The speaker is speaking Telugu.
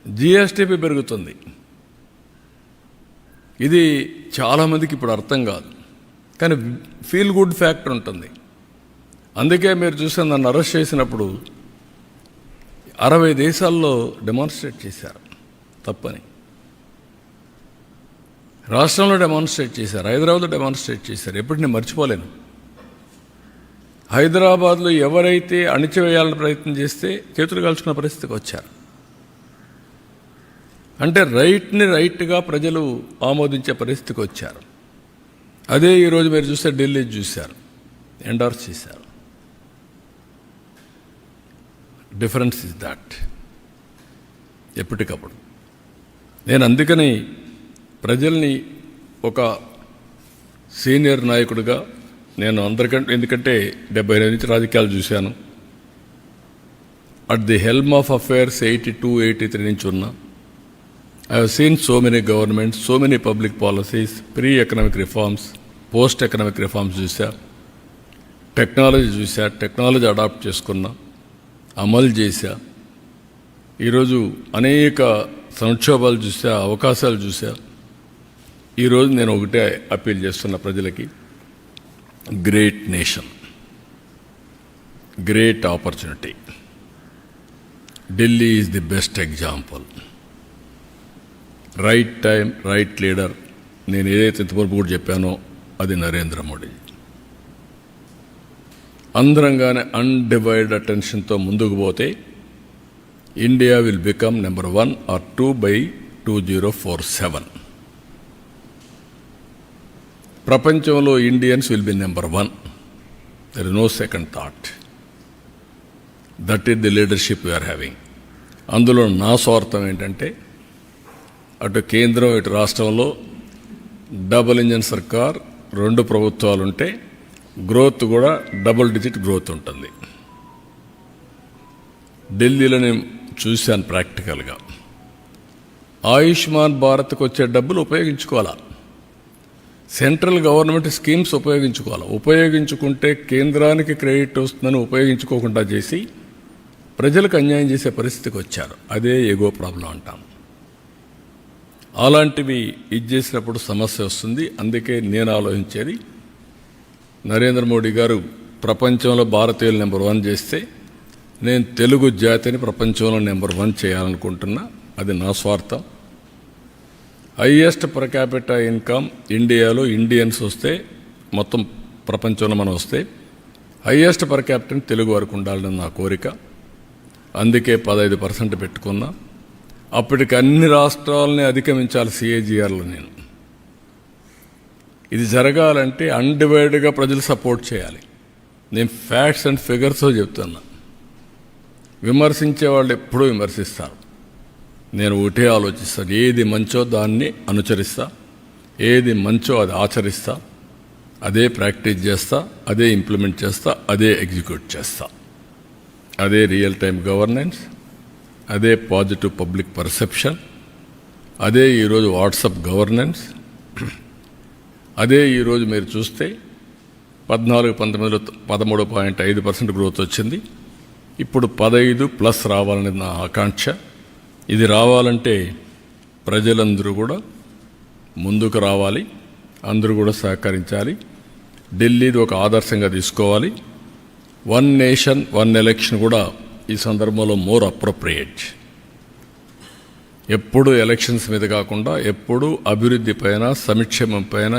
జిఎస్టిపి పెరుగుతుంది. ఇది చాలామందికి ఇప్పుడు అర్థం కాదు, కానీ ఫీల్ గుడ్ ఫ్యాక్టర్ ఉంటుంది. అందుకే మీరు చూస్తే నన్ను అరెస్ట్ చేసినప్పుడు 60 దేశాల్లో డెమాన్స్ట్రేట్ చేశారు తప్పని. రాష్ట్రంలో డెమాన్స్ట్రేట్ చేశారు, హైదరాబాద్లో డెమాన్స్ట్రేట్ చేశారు. ఎప్పుడు నేను మర్చిపోలేను. హైదరాబాద్లో ఎవరైతే అణిచివేయాలని ప్రయత్నం చేస్తే చేతులు కాల్చుకున్న పరిస్థితికి వచ్చారు. అంటే రైట్ని రైట్గా ప్రజలు ఆమోదించే పరిస్థితికి వచ్చారు. అదే ఈరోజు మీరు చూస్తే ఢిల్లీ చూశారు, ఎండార్స్ చేశారు. Difference is that. ఎప్పటికప్పుడు నేను అందుకని ప్రజల్ని ఒక సీనియర్ నాయకుడిగా నేను అందరికంటే, ఎందుకంటే 75 నుంచి రాజకీయాలు చూశాను. At the helm of affairs 82, 83 నుంచి ఉన్నా. I have seen so many governments, so many public policies, pre-economic reforms, post-economic reforms చూసా, టెక్నాలజీ చూసా, టెక్నాలజీ అడాప్ట్ చేసుకున్నా, అమలు చేశా. ఈరోజు అనేక సంక్షోభాలు చూసా, అవకాశాలు చూసా. ఈరోజు నేను ఒకటే అప్పీల్ చేస్తున్న ప్రజలకి, great nation, great opportunity. Delhi is the best example. Right time, right leader. నేను ఏదైతే ఇంతవరకు కూడా చెప్పానో అది నరేంద్ర మోడీ. అందరంగానే అన్డివైడెడ్ అటెన్షన్తో ముందుకు పోతే India will become number 1 or 2 by 2047. ప్రపంచంలో Indians will be number 1. There is no second thought. That is the leadership we are having. అందులో నా స్వార్థం ఏంటంటే, అటు కేంద్రం ఇటు రాష్ట్రంలో డబుల్ ఇంజన్ సర్కార్, 2 ప్రభుత్వాలు ఉంటే గ్రోత్ కూడా డబుల్ డిజిట్ గ్రోత్ ఉంటుంది. ఢిల్లీలో నేను చూశాను ప్రాక్టికల్గా. ఆయుష్మాన్ భారత్కి వచ్చే డబ్బులు ఉపయోగించుకోవాలా, సెంట్రల్ గవర్నమెంట్ స్కీమ్స్ ఉపయోగించుకోవాలి. ఉపయోగించుకుంటే కేంద్రానికి క్రెడిట్ వస్తుందని ఉపయోగించుకోకుండా చేసి ప్రజలకు అన్యాయం చేసే పరిస్థితికి వచ్చారు. అదే ఎగో ప్రాబ్లం అంటాం. అలాంటివి ఇది చేసినప్పుడు సమస్య వస్తుంది. అందుకే నేను ఆలోచించేది, నరేంద్ర మోడీ గారు ప్రపంచంలో భారతీయులు నెంబర్ 1 చేస్తే నేను తెలుగు జాతిని ప్రపంచంలో నెంబర్ 1 చేయాలనుకుంటున్నా. అది నా స్వార్థం. హైయెస్ట్ పర్ క్యాపిటల్ ఇన్కమ్ ఇండియాలో ఇండియన్స్ వస్తే, మొత్తం ప్రపంచంలో మనం వస్తే హైయెస్ట్ పర్ క్యాపిటల్ తెలుగు వరకు ఉండాలని నా కోరిక. అందుకే 15% పెట్టుకున్నా. అప్పటికి అన్ని రాష్ట్రాలని అధిగమించాలి సిఏజీఆర్లో. నేను ఇది జరగాలంటే అన్డివైడెడ్గా ప్రజలు సపోర్ట్ చేయాలి. నేను ఫ్యాక్ట్స్ అండ్ ఫిగర్స్తో చెప్తున్నా. విమర్శించే వాళ్ళు ఎప్పుడూ విమర్శిస్తారు. నేను ఒకటే ఆలోచిస్తాను, ఏది మంచో దాన్ని అనుసరిస్తా, ఏది మంచో అది ఆచరిస్తా, అదే ప్రాక్టీస్ చేస్తా, అదే ఇంప్లిమెంట్ చేస్తా, అదే ఎగ్జిక్యూట్ చేస్తా. అదే రియల్ టైం గవర్నెన్స్, అదే పాజిటివ్ పబ్లిక్ పర్సెప్షన్, అదే ఈరోజు వాట్సాప్ గవర్నెన్స్. అదే ఈరోజు మీరు చూస్తే 14-19లో 13.5% గ్రోత్ వచ్చింది. ఇప్పుడు 15+ రావాలని నా ఆకాంక్ష. ఇది రావాలంటే ప్రజలందరూ కూడా ముందుకు రావాలి, అందరూ కూడా సహకరించాలి. ఢిల్లీది ఒక ఆదర్శంగా తీసుకోవాలి. 1 నేషన్ 1 ఎలక్షన్ కూడా ఈ సందర్భంలో మోర్ అప్రోప్రియేట్. ఎప్పుడు ఎలక్షన్స్ మీద కాకుండా ఎప్పుడు అభివృద్ధి పైన, సంక్షేమం పైన